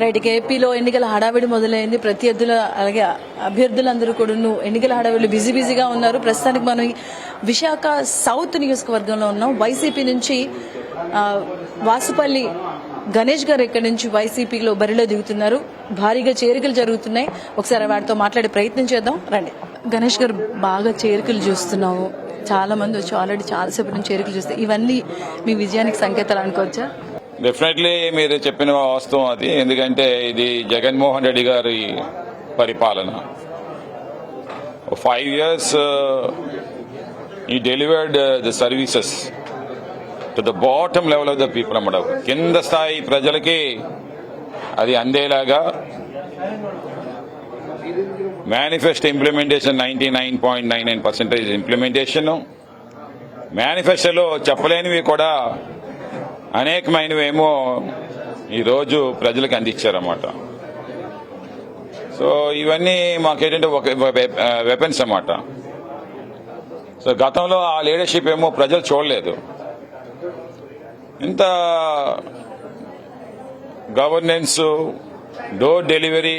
Right ఏపీలో ఎన్నికల హడావిడి మొదలైంది. ప్రత్యర్థుల అలాగే అభ్యర్థులందరూ కూడా ఎన్నికల హడావిడి బిజీగా ఉన్నారు. ప్రస్తుతానికి మనం విశాఖ సౌత్ నియోజకవర్గంలో ఉన్నాం. వైసీపీ నుంచి వాసుపల్లి గణేష్ గారు ఇక్కడ నుంచి వైసీపీలో బరిలో దిగుతున్నారు. భారీగా చేరికలు జరుగుతున్నాయి. ఒకసారి వారితో మాట్లాడే ప్రయత్నం చేద్దాం రండి. గణేష్ గారు, బాగా చేరికలు చూస్తున్నాము. చాలా మంది వచ్చి ఆల్రెడీ చాలాసేపు నుంచి చేరికలు చూస్తే ఇవన్నీ మీ విజయానికి సంకేతాలు అనుకోవచ్చా? డెఫినెట్లీ మీరు చెప్పిన వాస్తవం అది. ఎందుకంటే ఇది జగన్మోహన్ రెడ్డి గారి పరిపాలన. 5 years he delivered the services to the bottom level of the people అన్నమాట. కింద స్థాయి ప్రజలకి అది అందేలాగా మేనిఫెస్టో ఇంప్లిమెంటేషన్ 99.99% ఇంప్లిమెంటేషన్. మేనిఫెస్టోలో చెప్పలేనివి కూడా అనేకమైనవేమో ఈరోజు ప్రజలకు అందించారన్నమాట. సో ఇవన్నీ మాకేంటంటే ఒక వెపన్స్ అన్నమాట. సో గతంలో ఆ లీడర్షిప్ ఏమో ప్రజలు చూడలేదు. ఇంత governance, door delivery,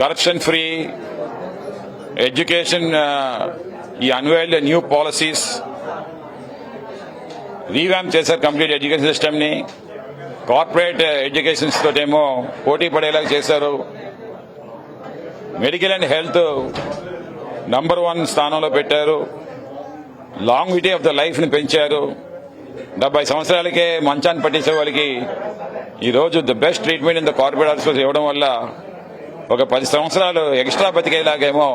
corruption free education, ఈ అన్వైల్డ్ న్యూ పాలసీస్ రీవ్యాంప్ చేశారు కంప్లీట్ ఎడ్యుకేషన్ సిస్టమ్ ని. కార్పొరేట్ ఎడ్యుకేషన్స్ తోటేమో పోటీ పడేలాగా చేశారు. మెడికల్ అండ్ హెల్త్ నంబర్ 1 స్థానంలో పెట్టారు. లాంగివిటీ ఆఫ్ ద లైఫ్ ని పెంచారు. 70 సంవత్సరాలకే మంచాన్ని పట్టించే వాళ్ళకి ఈరోజు the best treatment in the corporate hospitals ఇవ్వడం వల్ల ఒక 10 సంవత్సరాలు ఎక్స్ట్రా బతికేలాగేమో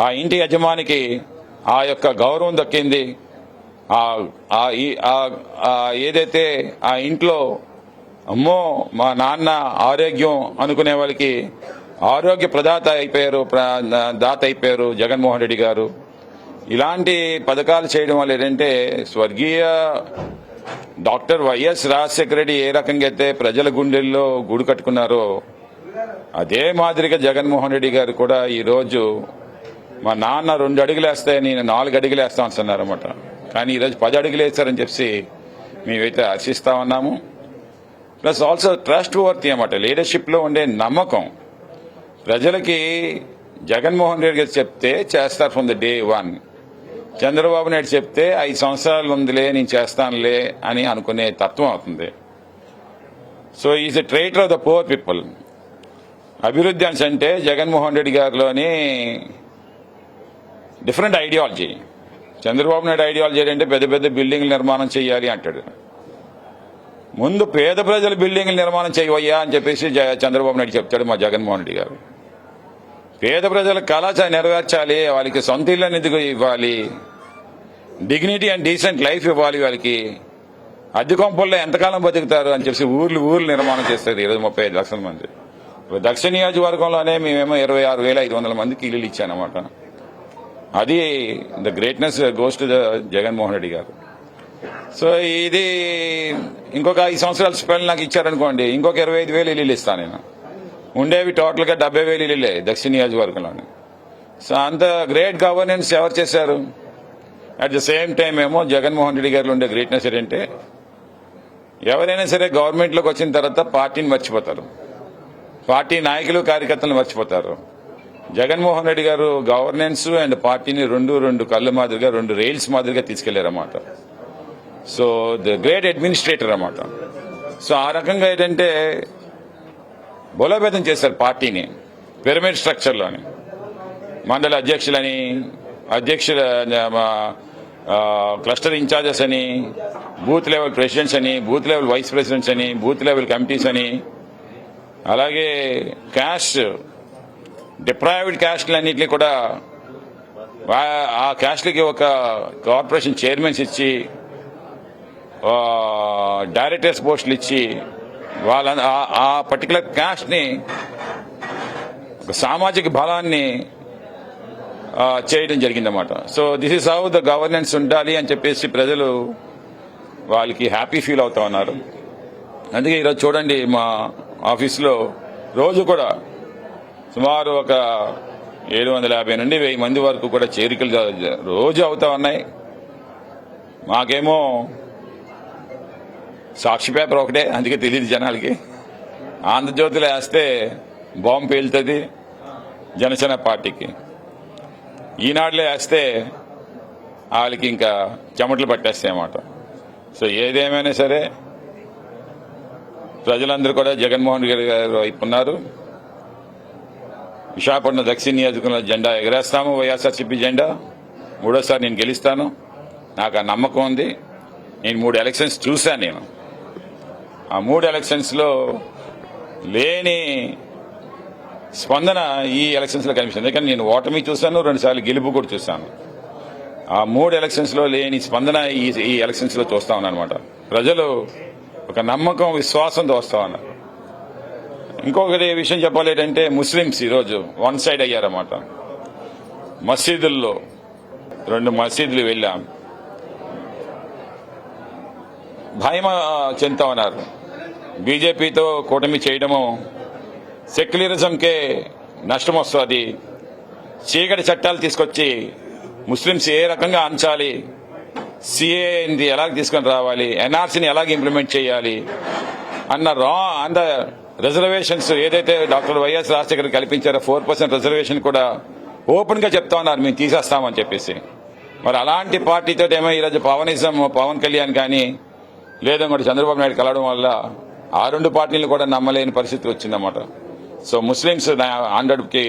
ఆ ఇంటి యజమానికి ఆ యొక్క గౌరవం దక్కింది. ఏదైతే ఆ ఇంట్లో అమ్మో మా నాన్న ఆరోగ్యం అనుకునే వాళ్ళకి ఆరోగ్య ప్రదాత అయిపోయారు జగన్మోహన్ రెడ్డి గారు. ఇలాంటి పథకాలు చేయడం వల్ల ఏంటంటే స్వర్గీయ డాక్టర్ వైఎస్ రాజశేఖర రెడ్డి ఏ రకంగా అయితే ప్రజల గుండెల్లో గూడు కట్టుకున్నారో అదే మాదిరిగా జగన్మోహన్ రెడ్డి గారు కూడా ఈరోజు మా నాన్న 2 అడుగులు వేస్తే నేను 4 అడుగులు వేస్తా అంటున్నారన్నమాట. కానీ ఈరోజు 10 అడుగులు వేస్తారని చెప్పి మేమైతే హర్షిస్తా ఉన్నాము. ప్లస్ ఆల్సో ట్రస్ట్ వర్తీ అన్నమాట. లీడర్షిప్ లో ఉండే నమ్మకం ప్రజలకి జగన్మోహన్ రెడ్డి గారు చెప్తే చేస్తారు from the day 1. Chandrababu Naidu చెప్తే 5 సంవత్సరాలు ఉందిలే నేను చేస్తానులే అని అనుకునే తత్వం అవుతుంది. So is a traitor of the poor people. అభివృద్ధి అంటే జగన్మోహన్ రెడ్డి గారిలోని different ideology. Chandrababu Naidu ideology ఏంటంటే పెద్ద పెద్ద బిల్డింగ్లు నిర్మాణం చేయాలి అంటాడు. ముందు పేద ప్రజల బిల్డింగ్లు నిర్మాణం చేయవయ్యా అని చెప్పేసి చంద్రబాబు నాయుడు చెప్తాడు మా జగన్మోహన్ రెడ్డి గారు. పేద ప్రజల కళ నెరవేర్చాలి, వాళ్ళకి సొంత ఇళ్ళని ఎందుకు ఇవ్వాలి, డిగ్నిటీ అండ్ డీసెంట్ లైఫ్ ఇవ్వాలి, వాళ్ళకి అద్దె కొంపల్లో ఎంతకాలం బతుకుతారు అని చెప్పి ఊర్లు నిర్మాణం చేస్తారు. ఈరోజు 35 లక్షల మంది. దక్షిణ నియోజకవర్గంలోనే మేమేమో 26,500 మందికి ఇల్లులు ఇచ్చానమాట. అది the greatness goes to the Jaganmohan Reddy గారు. సో ఇది ఇంకొక 5 సంవత్సరాల స్పెల్ నాకు ఇచ్చారనుకోండి, ఇంకొక 25,000 ఇల్లులు ఇస్తాను నేను. ఉండేవి టోటల్ గా 70,000 ఇల్లులే దక్షిణ నియోజకవర్గంలోనే. సో అంత గ్రేట్ గవర్నెన్స్ ఎవరు చేశారు? అట్ ద సేమ్ టైం ఏమో జగన్మోహన్ రెడ్డి గారిలో ఉండే గ్రేట్నెస్ ఏంటంటే ఎవరైనా సరే గవర్నమెంట్ లోకి వచ్చిన తర్వాత పార్టీని మర్చిపోతారు, పార్టీ నాయకులు కార్యకర్తలను మర్చిపోతారు. జగన్మోహన్ రెడ్డి గారు గవర్నెన్స్ అండ్ పార్టీని రెండు కళ్ళు మాదిరిగా 2 రైల్స్ మాదిరిగా తీసుకెళ్లారన్నమాట. సో ద గ్రేట్ అడ్మినిస్ట్రేటర్ అన్నమాట. సో ఆ రకంగా ఏంటంటే బలోపేతం చేశారు పార్టీని పిరమిడ్ స్ట్రక్చర్లోని. మండల అధ్యక్షులని, క్లస్టర్ ఇన్ఛార్జెస్ అని, బూత్ లెవెల్ ప్రెసిడెంట్స్ అని, బూత్ లెవెల్ వైస్ ప్రెసిడెంట్స్ అని, బూత్ లెవెల్ కమిటీస్ అని, అలాగే క్యాస్ట్ డిప్రైవ్డ్ క్యాస్ట్లన్నింటినీ కూడా ఆ క్యాస్ట్లకి ఒక కార్పొరేషన్ చైర్మన్స్ ఇచ్చి, డైరెక్టర్స్ పోస్టులు ఇచ్చి వాళ్ళ ఆ పర్టికులర్ క్యాస్ట్ ని ఒక సామాజిక బలాన్ని చేయడం జరిగిందన్నమాట. So this is how the governance ఉండాలి అని చెప్పేసి ప్రజలు వాళ్ళకి హ్యాపీ ఫీల్ అవుతా ఉన్నారు. అందుకే ఈరోజు చూడండి మా ఆఫీసులో రోజు కూడా సుమారు ఒక 750 నుండి 1000 మంది వరకు కూడా చేరికలు రోజు అవుతా ఉన్నాయి. మాకేమో సాక్షి పేపర్ ఒకటే, అందుకే తెలియదు జనాలకి. ఆంధ్రజ్యోతిలో వేస్తే బాంబు పేలుతుంది జనసేన పార్టీకి, ఈనాడులో వేస్తే వాళ్ళకి ఇంకా చెమటలు పట్టేస్తాయి అన్నమాట. సో ఏదేమైనా సరే ప్రజలందరూ కూడా జగన్మోహన్ రెడ్డి గారి వైపు ఉన్నారు. విశాఖపట్నం దక్షిణ నియోజకవర్గంలో జెండా ఎగరేస్తాము, వైఎస్ఆర్సీపీ జెండా. మూడోసారి నేను గెలుస్తాను, నాకు ఆ నమ్మకం ఉంది. నేను 3 ఎలక్షన్స్ చూశాను. నేను ఆ 3 ఎలక్షన్స్లో లేని స్పందన ఈ ఎలక్షన్స్లో కనిపిస్తుంది. ఎందుకంటే నేను ఓటమి చూశాను, 2 సార్లు గెలుపు కూడా చూశాను. ఆ 3 ఎలక్షన్స్లో లేని స్పందన ఈ ఎలక్షన్స్లో చూస్తా ఉన్నానమాట. ప్రజలు ఒక నమ్మకం, విశ్వాసంతో వస్తా ఉన్నారు. ఇంకొకటి విషయం చెప్పాలి ఏంటంటే, ముస్లిమ్స్ ఈరోజు వన్ సైడ్ అయ్యారన్నమాట. మసీదుల్లో 2 మసీదులు వెళ్ళాం, భయం చెందుతా ఉన్నారు. బీజేపీతో కూటమి చేయడము సెక్యులరిజంకే నష్టం వస్తుంది. చీకటి చట్టాలు తీసుకొచ్చి ముస్లింస్ ఏ రకంగా అంచాలి, సిఏని ఎలాగ తీసుకొని రావాలి, ఎన్ఆర్సీని ఎలాగ ఇంప్లిమెంట్ చేయాలి అన్న రిజర్వేషన్స్ ఏదైతే డాక్టర్ వైఎస్ రాజశేఖర్ కల్పించారో 4% రిజర్వేషన్ కూడా ఓపెన్ గా చెప్తా ఉన్నారు, మేము తీసేస్తామని చెప్పేసి. మరి అలాంటి పార్టీతో ఏమో ఈరోజు పవన్ కళ్యాణ్ కానీ లేదా కూడా చంద్రబాబు నాయుడు కలవడం వల్ల ఆ 2 పార్టీలు కూడా నమ్మలేని పరిస్థితి వచ్చిందన్నమాట. సో ముస్లింస్ 100కి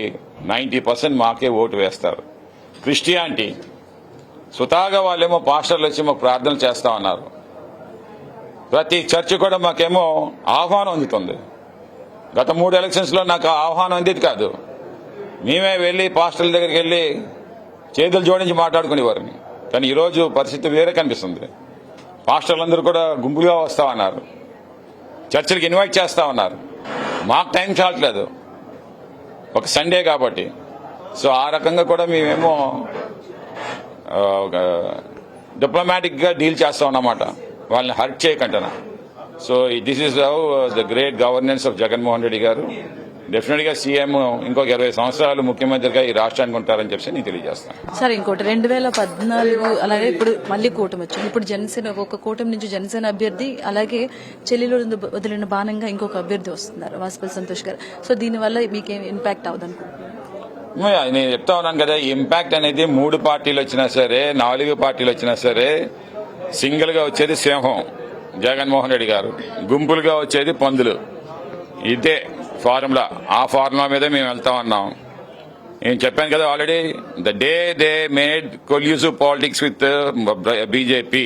90% మాకే ఓటు వేస్తారు. క్రిస్టియానిటీ స్వతహాగా వాళ్ళేమో పాస్టర్లు వచ్చి మాకు ప్రార్థనలు చేస్తా ఉన్నారు. ప్రతి చర్చ్ కూడా మాకేమో ఆహ్వానం అందుతుంది. గత 3 ఎలక్షన్స్ లో నాకు ఆహ్వానం అందేది కాదు. మేమే వెళ్లి పాస్టర్ల దగ్గరికి వెళ్లి చేతులు జోడించి మాట్లాడుకునేవారిని. కానీ ఈరోజు పరిస్థితి వేరే కనిపిస్తుంది. పాస్టర్లందరూ కూడా గుంపులుగా వస్తా ఉన్నారు, చర్చిలకు ఇన్వైట్ చేస్తా ఉన్నారు. మాకు టైం చాలట్లేదు, ఒక సండే కాబట్టి. సో ఆ రకంగా కూడా మేమేమో డిప్లొమాటిక్ గా డీల్ చేస్తా ఉన్నమాట, వాళ్ళని హర్ట్ చేయకంటనా. So this is how the great governance of Jaganmohan Reddy garu. Definite గా సీఎం ఇంకొక 20 సంవత్సరాలు ముఖ్యమంత్రిగా ఈ రాష్ట్రానికి ఉంటారని చెప్పి నేను తెలియజేస్తాను. సార్ ఇంకోటి 2014 అలాగే ఇప్పుడు మళ్ళీ కూటమి వచ్చింది. ఇప్పుడు జనసేన ఒక కూటమి నుంచి జనసేన అభ్యర్థి, అలాగే చెల్లిలో వదిలిన బాణంగా ఇంకొక అభ్యర్థి వస్తున్నారు, వాసుపల్లి సంతోష్ గారు. సో దీనివల్ల మీకేం ఇంపాక్ట్ అవదనుకుంటున్నారు? నేను చెప్తా ఉన్నాను కదా, ఇంపాక్ట్ అనేది 3 పార్టీలు వచ్చినా సరే, 4 పార్టీలు వచ్చినా సరే, సింగిల్ గా వచ్చేది సింహం జగన్మోహన్ రెడ్డి గారు, గుంపులుగా వచ్చేది పందులు. ఇదే ఫార్ములా. ఆ ఫార్ములా మీద మేము వెళ్తా ఉన్నాం. నేను చెప్పాను కదా already, the day they made collusive politics with BJP,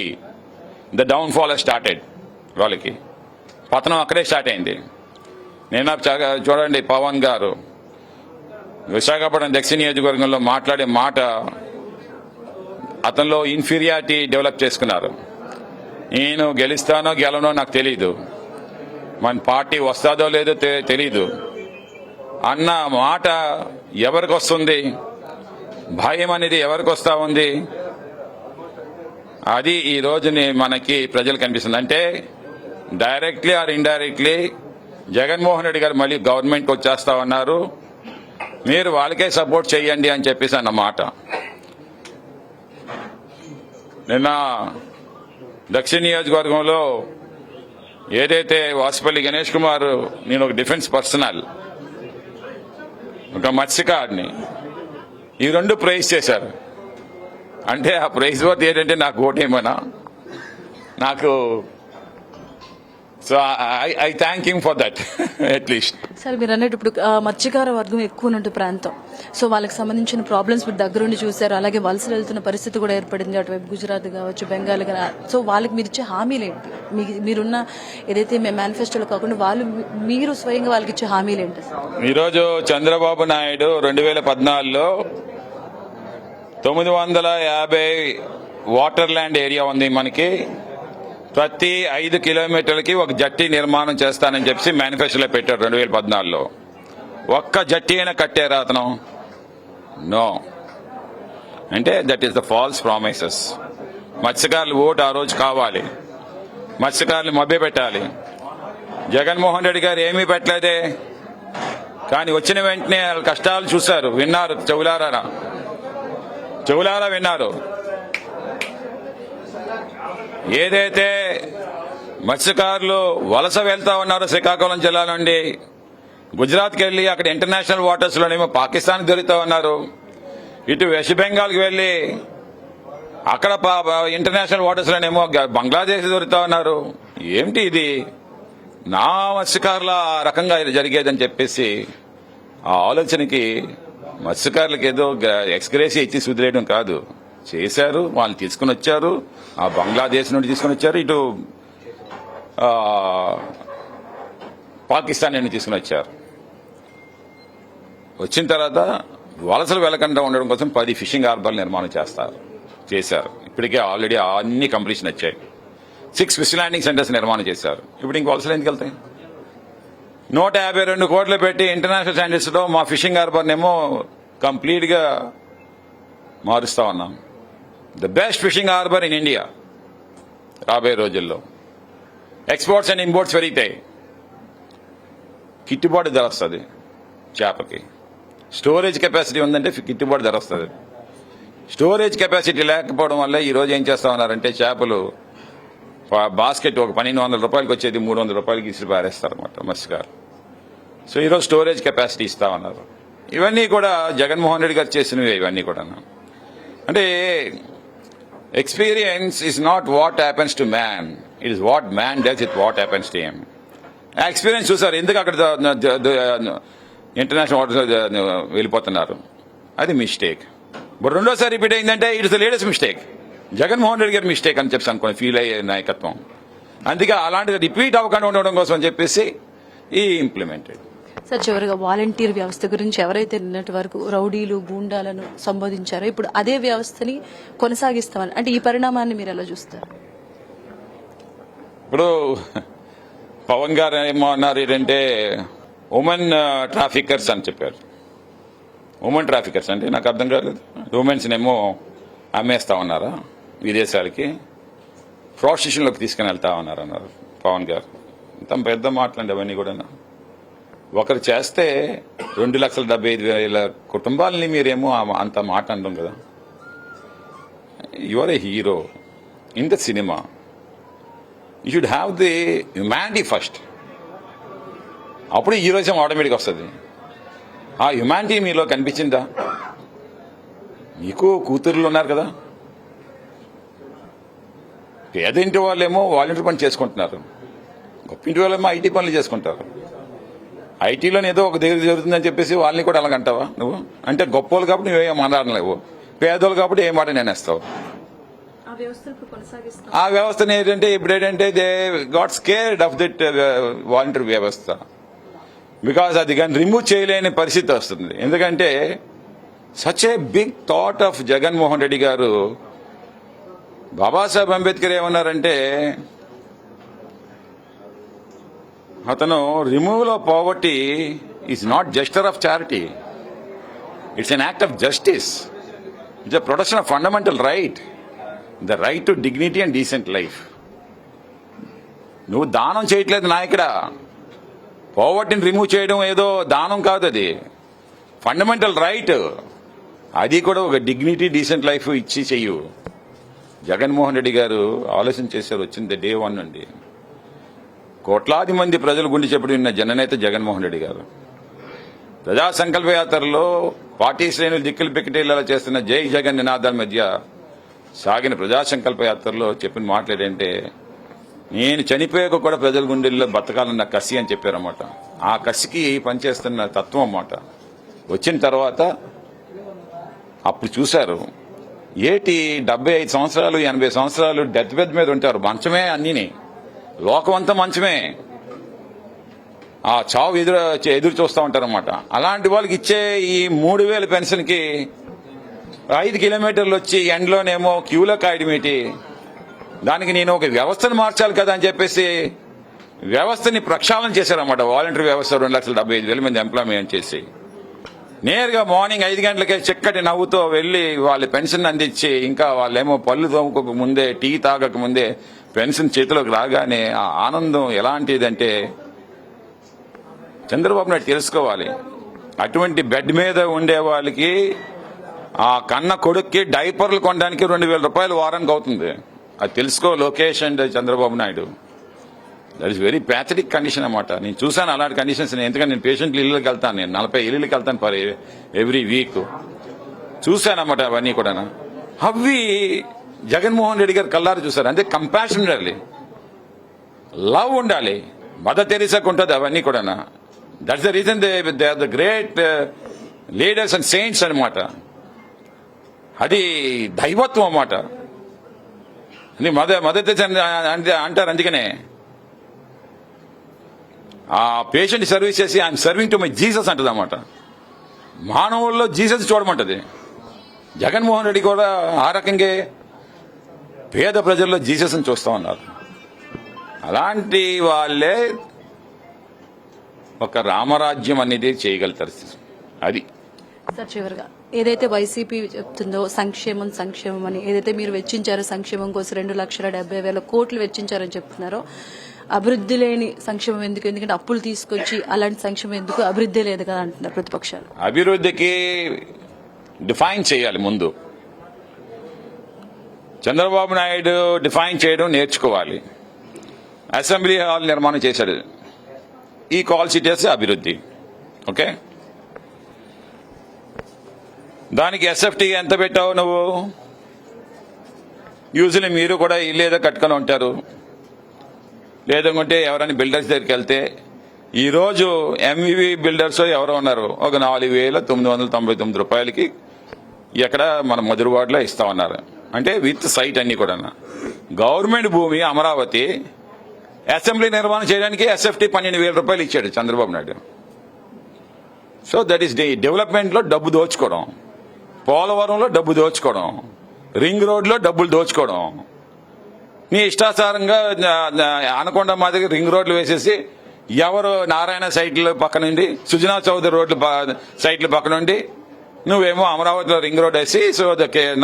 the downfall started. వాళ్ళకి పతనం అక్కడే స్టార్ట్ అయింది. నేను చూడండి, పవన్ గారు విశాఖపట్నం దక్షిణ నియోజకవర్గంలో మాట్లాడే మాట, అతనిలో ఇన్ఫీరియారిటీ డెవలప్ చేసుకున్నారు. నేను గెలుస్తానో గెలవనో నాకు తెలీదు, మన పార్టీ వస్తాదో లేదో తెలీదు అన్న మాట ఎవరికి వస్తుంది, భయం అనేది ఎవరికి వస్తా ఉంది, అది ఈ రోజు మనకి ప్రజలు కనిపిస్తుంది. అంటే directly or indirectly Jaganmohan Reddy గారు మళ్ళీ గవర్నమెంట్కి వచ్చేస్తా ఉన్నారు, మీరు వాళ్ళకే సపోర్ట్ చేయండి అని చెప్పేసి అన్నమాట. నిన్న దక్షిణ నియోజకవర్గంలో ఏదైతే వాసుపల్లి గణేష్ కుమార్, నేను ఒక డిఫెన్స్ పర్సనల్, ఒక మత్స్యకారుని, ఈ 2 ప్రైజ్ చేశారు. అంటే ఆ ప్రైజ్ వర్త్ ఏంటంటే నాకు ఓటేమన్నా నాకు. So I thank him for that at least. Sir మీరు అన్నట్టు ఇప్పుడు మత్స్యకార వర్గం ఎక్కువ ఉన్నట్టు ప్రాంతం, సో వాళ్ళకి సంబంధించిన ప్రాబ్లమ్స్ మీరు దగ్గరుండి చూశారు. అలాగే వలసలు వెళ్తున్న పరిస్థితి కూడా ఏర్పడింది, అటువైపు గుజరాత్ కావచ్చు, బెంగాల్ కావచ్చు. సో వాళ్ళకి మీరు ఇచ్చే హామీలు ఏంటి? మీరున్న ఏదైతే మేనిఫెస్టోలో కాకుండా మీరు స్వయంగా వాళ్ళకి ఇచ్చే హామీలు ఏంటి? ఈరోజు చంద్రబాబు నాయుడు 2014లో 950 వాటర్ ల్యాండ్ ఏరియా ఉంది మనకి. ప్రతి 5 కిలోమీటర్లకి ఒక జట్టి నిర్మాణం చేస్తానని చెప్పి మేనిఫెస్టోలో పెట్టారు 2014లో. ఒక్క జట్టి అయినా కట్టారా అతను? నో. అంటే that is the false promises. మత్స్యకారులు ఓటు ఆ రోజు కావాలి, మత్స్యకారులు మభ్యపెట్టాలి. జగన్మోహన్ రెడ్డి గారు ఏమీ పెట్టలేదే, కానీ వచ్చిన వెంటనే వాళ్ళ కష్టాలు చూశారు, విన్నారు, చెవులారా విన్నారు. ఏదైతే మత్స్యకారులు వలస వెళ్తా ఉన్నారు శ్రీకాకుళం జిల్లా నుండి గుజరాత్కి వెళ్ళి అక్కడ ఇంటర్నేషనల్ వాటర్స్ లోనేమో పాకిస్తాన్ దొరుకుతా ఉన్నారు. ఇటు వెస్ట్ బెంగాల్కి వెళ్ళి అక్కడ ఇంటర్నేషనల్ వాటర్స్ లోనేమో బంగ్లాదేశ్ దొరుకుతా ఉన్నారు. ఏమిటి ఇది? నా మత్స్యకారుల రకంగా జరిగేదని చెప్పేసి ఆ ఆలోచనకి మత్స్యకారులకు ఏదో ఎక్స్గ్రేసి ఇచ్చి సుదిరేయడం కాదు, చేశారు. వాళ్ళు తీసుకుని వచ్చారు, ఆ బంగ్లాదేశ్ నుండి తీసుకుని వచ్చారు, ఇటు పాకిస్తాన్ నుండి తీసుకుని వచ్చారు. వచ్చిన తర్వాత వలసలు వెళ్లకుండా ఉండడం కోసం 10 ఫిషింగ్ హార్బర్లు నిర్మాణం చేశారు. ఇప్పటికే ఆల్రెడీ అన్ని కంప్లీషన్ వచ్చాయి. 6 ఫిష్ ల్యాండింగ్ సెంటర్స్ నిర్మాణం చేశారు. ఇప్పుడు ఇంక వలసలు ఎందుకు వెళ్తాయి? 152 కోట్లు పెట్టి ఇంటర్నేషనల్ స్టాండర్డ్స్ లో మా ఫిషింగ్ హార్బర్ ఏమో కంప్లీట్ గా మారుస్తా ఉన్నాం. The best fishing harbour in India. రాబోయే రోజుల్లో ఎక్స్పోర్ట్స్ అండ్ ఇంపోర్ట్స్ పెరిగితాయి, గిట్టుబాటు ధర వస్తుంది చేపకి. స్టోరేజ్ కెపాసిటీ ఉందంటే గిట్టుబాటు ధర వస్తుంది. స్టోరేజ్ కెపాసిటీ లేకపోవడం వల్ల ఈ రోజు ఏం చేస్తా ఉన్నారంటే చేపలు బాస్కెట్ ఒక 1200 రూపాయలకి వచ్చేది 300 రూపాయలకి ఇసి పారేస్తారు అనమాట మత్స్యకారు. సో ఈరోజు స్టోరేజ్ కెపాసిటీ ఇస్తా ఉన్నారు. ఇవన్నీ కూడా జగన్మోహన్ రెడ్డి గారు చేసినవి. ఇవన్నీ కూడా అంటే experience is not what happens to man, it is what man does it what happens to him. ఆ ఎక్స్పీరియన్స్ చూసారు ఎందుకు అక్కడ ఇంటర్నేషనల్ వాటర్ వెళ్ళిపోతున్నారు. అది మిస్టేక్. బట్ రెండోసారి రిపీట్ అయిందంటే it's the latest mistake. Jaganmohan Reddy గారి మిస్టేక్ అని చెప్పి అనుకోండి ఫీల్ అయ్యే నాయకత్వం. అందుకే అలాంటిది రిపీట్ అవ్వకుండా ఉండడం కోసం అని చెప్పేసి ఈ ఇంప్లిమెంటెడ్. సార్, చివరిగా వాలంటీర్ వ్యవస్థ గురించి ఎవరైతే నిన్నటి వరకు రౌడీలు గూండాలను సంబోధించారో ఇప్పుడు అదే వ్యవస్థని కొనసాగిస్తామని, అంటే ఈ పరిణామాన్ని మీరు ఎలా చూస్తారు? ఇప్పుడు పవన్ గారు ఏమో అన్నారు ఏంటంటే ఉమెన్ ట్రాఫికర్స్ అని చెప్పారు. ఉమెన్ ట్రాఫికర్స్ అంటే నాకు అర్థం కాలేదు. ఉమెన్స్ ఏమో అమ్మేస్తా ఉన్నారా విదేశాలకి, ప్రాస్టిట్యూషన్లోకి తీసుకుని వెళ్తా ఉన్నారు అన్నారు పవన్ గారు. ఇంత పెద్ద మాటలండి అవన్నీ కూడా. ఒకరు చేస్తే 2,75,000 కుటుంబాలని మీరేమో అంత మాట అనడం కదా. Your A hero in the cinema, you should have the humanity first. అప్పుడు హీరోయిజం ఆటోమేటిక్ వస్తుంది. ఆ హ్యుమానిటీ మీలో కనిపించిందా? మీకు కూతుర్లు ఉన్నారు కదా, పేదింటి వాళ్ళేమో వాలంటీర్ పని చేసుకుంటున్నారు, గొప్పింటి వాళ్ళేమో ఐటీ పనులు చేసుకుంటారు. ఐటీలో ఏదో ఒక దగ్గర జరుగుతుందని చెప్పేసి వాళ్ళని కూడా అలాగంటావా నువ్వు? అంటే గొప్పలు కాబట్టి నువ్వేం మాట్లాడలేవు, పేదోళ్ళు కాబట్టి ఏ మాట నేనేస్తావు. ఆ వ్యవస్థను ఏంటంటే ఇప్పుడు ఏంటంటే they got scared of that volunteer వ్యవస్థ. బికాస్ అది కానీ రిమూవ్ చేయలేని పరిస్థితి వస్తుంది. ఎందుకంటే such a big thought of Jaganmohan Reddy గారు. బాబాసాహెబ్ అంబేద్కర్ ఏమన్నారంటే అతను removal of poverty is not gesture of charity, it's an act of justice, it's a protection of fundamental right, the right to dignity and decent life. నువ్వు దానం చేయట్లేదు నాయకుడా. పావర్టీని remove చేయడం ఏదో దానం కాదు, అది ఫండమెంటల్ రైట్. అది కూడా ఒక డిగ్నిటీ డీసెంట్ లైఫ్ ఇచ్చి చెయ్యు. జగన్మోహన్ రెడ్డి గారు ఆలోచన చేశారు వచ్చింది డే 1 నుండి. కోట్లాది మంది ప్రజలు గుండె చెప్పడి ఉన్న జననేత జగన్మోహన్ రెడ్డి గారు. ప్రజా సంకల్ప యాత్రలో పార్టీ శ్రేణులు దిక్కులు పెక్కటేలా చేస్తున్న జై జగన్ నినాదాల మధ్య సాగిన ప్రజా సంకల్ప యాత్రలో చెప్పిన మాట్లాడంటే నేను చనిపోయాక కూడా ప్రజల గుండెల్లో బతకాలన్న కసి అని చెప్పారన్నమాట. ఆ కసికి పనిచేస్తున్న తత్వం అన్నమాట. వచ్చిన తర్వాత అప్పుడు చూశారు ఏటి 75 సంవత్సరాలు 80 సంవత్సరాలు డెత్ బెడ్ మీద ఉంటారు. మంచమే అన్నిని, లోకం అంతా మంచమే. ఆ చావు ఎదురు చూస్తూ ఉంటారన్నమాట. అలాంటి వాళ్ళకి ఇచ్చే ఈ 3,000 పెన్షన్కి 5 కిలోమీటర్లు వచ్చి ఎండ్లోనేమో క్యూలో కాయడమేటి. దానికి నేను ఒక వ్యవస్థను మార్చాలి కదా అని చెప్పేసి వ్యవస్థని ప్రక్షాళన చేశారన్నమాట. వాలంటీర్ వ్యవస్థ 2,75,000 మంది ఎంప్లాయ్మెంట్ చేసి నేరుగా మార్నింగ్ 5 గంటలకే చిక్కటి నవ్వుతో వెళ్లి వాళ్ళ పెన్షన్ అందించి, ఇంకా వాళ్ళేమో పళ్ళు తోముకోక ముందే టీ తాగక ముందే పెన్షన్ చేతిలోకి రాగానే ఆ ఆనందం ఎలాంటిదంటే చంద్రబాబు నాయుడు తెలుసుకోవాలి. అటువంటి బెడ్ మీద ఉండే వాళ్ళకి ఆ కన్న కొడుక్కి డైపర్లు కొనడానికి 2,000 రూపాయలు వారానికి అవుతుంది. అది తెలుసుకో Lokesh and Chandrababu Naidu. That is very pathetic condition అన్నమాట. నేను చూసాను అలాంటి కండిషన్స్. ఎందుకంటే నేను పేషెంట్లు ఇళ్ళకి వెళ్తాను, నేను 40 ఇళ్ళకి వెళ్తాను ఫర్ ఎవ్రీ వీక్. చూశానన్నమాట అవన్నీ కూడా. అవి జగన్మోహన్ రెడ్డి గారు కల్లారు చూశారు. అంటే కంపాషన్ ఉండాలి, లవ్ ఉండాలి. మదర్ తెరీసాకు ఉంటుంది అవన్నీ కూడా. That's the reason they are the great leaders and saints అనమాట. అది దైవత్వం అన్నమాట. అది మదర్ తెరీసా అంటారు. అందుకనే ఆ పేషెంట్ సర్వీస్ చేసి I'm serving to my Jesus అంటది అన్నమాట. మానవుల్లో జీసస్ చూడమంటది. జగన్మోహన్ రెడ్డి కూడా ఆ రకంగా పేద ప్రజల్లో జీసస్ని చూస్తా ఉన్నారు. అలాంటి వాళ్ళే ఒక రామరాజ్యం అనేది చేయగలుగుతారు. అది సార్ చివరిగా ఏదైతే వైసీపీ చెప్తుందో సంక్షేమం అని ఏదైతే మీరు వెచ్చించారో, సంక్షేమం కోసం 2,70,000 కోట్లు వెచ్చించారని చెప్తున్నారో, అభివృద్ధి లేని సంక్షేమం ఎందుకు? ఎందుకంటే అప్పులు తీసుకొచ్చి అలాంటి సంక్షేమం ఎందుకు? అభివృద్ధి లేదు కదా అంటున్నారు ప్రతిపక్షాలు. అభివృద్ధికి డిఫైన్ చేయాలి ముందు. చంద్రబాబు నాయుడు డిఫైన్ చేయడం నేర్చుకోవాలి. అసెంబ్లీ హాల్ నిర్మాణం చేశాడు. ఈ కాల్ సీటేస్తే అభివృద్ధి. ఓకే, దానికి ఎస్ఎఫ్టీ ఎంత పెట్టావు నువ్వు? యూజువల్లీ మీరు కూడా ఇల్లు ఏదో కట్టుకొని ఉంటారు. లేదంటే ఎవరైనా బిల్డర్స్ దగ్గరికి వెళ్తే, ఈరోజు ఎంవివి బిల్డర్స్ ఎవరో ఉన్నారు, ఒక 4,999 రూపాయలకి ఎక్కడ మన మధురవాడలో ఇస్తా ఉన్నారు. అంటే విత్ సైట్ అన్ని కూడా. గవర్నమెంట్ భూమి అమరావతి అసెంబ్లీ నిర్మాణం చేయడానికి ఎస్ఎఫ్టీ 12,000 రూపాయలు ఇచ్చాడు Chandrababu Naidu. So that is డెవలప్మెంట్లో డబ్బు దోచుకోవడం, పోలవరంలో డబ్బు దోచుకోవడం, రింగ్ రోడ్లో డబ్బులు దోచుకోవడం. నీ ఇష్టాసారంగా అనకొండ మాదిరి రింగ్ రోడ్లు వేసేసి ఎవరు నారాయణ సైట్ల పక్క నుండి, సుజనా చౌదరి రోడ్లు సైట్ల పక్క నుండి నువ్వేమో అమరావతిలో రింగ్ రోడ్ వేసి, సో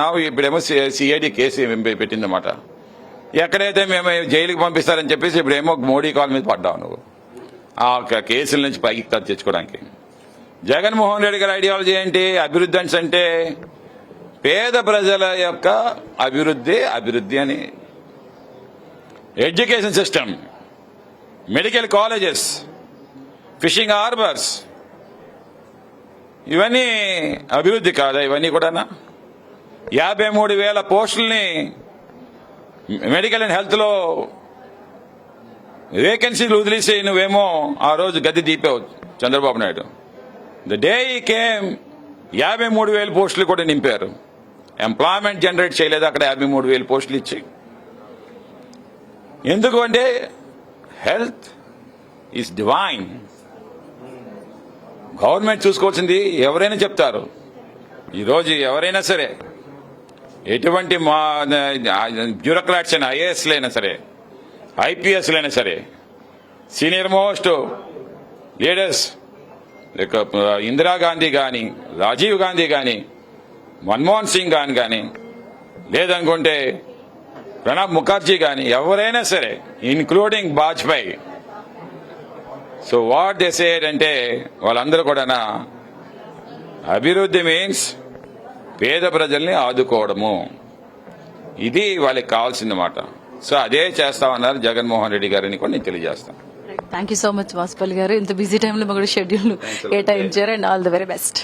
నాకు ఇప్పుడేమో సిఐడి కేసు పెట్టిందన్నమాట. ఎక్కడైతే మేము జైలుకి పంపిస్తారని చెప్పేసి ఇప్పుడేమో మోడీ కాల్ మీద పడ్డావు నువ్వు ఆ కేసుల నుంచి పైకి తెచ్చుకోవడానికి. జగన్మోహన్ రెడ్డి గారి ఐడియాలజీ ఏంటి? అభివృద్ధి అంటే పేద ప్రజల యొక్క అభివృద్ధి అని. Education system, medical colleges, fishing harbours, ఇవన్నీ అభివృద్ధి కాదా? ఇవన్నీ కూడా 53,000 పోస్టుల్ని మెడికల్ అండ్ హెల్త్ లో వేకెన్సీలు వదిలేసి నువ్వేమో ఆ రోజు గద్దె దీపావు చంద్రబాబు నాయుడు. ద డే ఈ కేమ్ 53,000 పోస్టులు కూడా నింపారు. ఎంప్లాయ్మెంట్ జనరేట్ చేయలేదు అక్కడ 53,000 పోస్టులు ఇచ్చి. ఎందుకు అంటే హెల్త్ ఈజ్ డివైన్. గవర్నమెంట్ చూసుకోవాల్సింది ఎవరైనా చెప్తారు. ఈరోజు ఎవరైనా సరే, ఎటువంటి మా బ్యూరోక్రాట్స్ అయినా, ఐఏఎస్లు అయినా సరే, ఐపీఎస్లు అయినా సరే, senior most leaders like Indira Gandhi కానీ, రాజీవ్ గాంధీ కానీ, మన్మోహన్ సింగ్ కానీ, లేదనుకుంటే ప్రణబ్ ముఖర్జీ కానీ, ఎవరైనా సరే, including Vajpayee. So what they said అంటే వాళ్ళందరూ కూడా అభివృద్ధి మీన్స్ పేద ప్రజల్ని ఆదుకోవడము. ఇది వాళ్ళకి కావాల్సిందన్నమాట. సో అదే చేస్తామన్నారు జగన్మోహన్ రెడ్డి గారిని కూడా నేను తెలియజేస్తాను. Thank you so much Vasupalli గారు. ఇంత బిజీ టైంలో మాకు షెడ్యూల్ కేటాయించారు. And all the very best.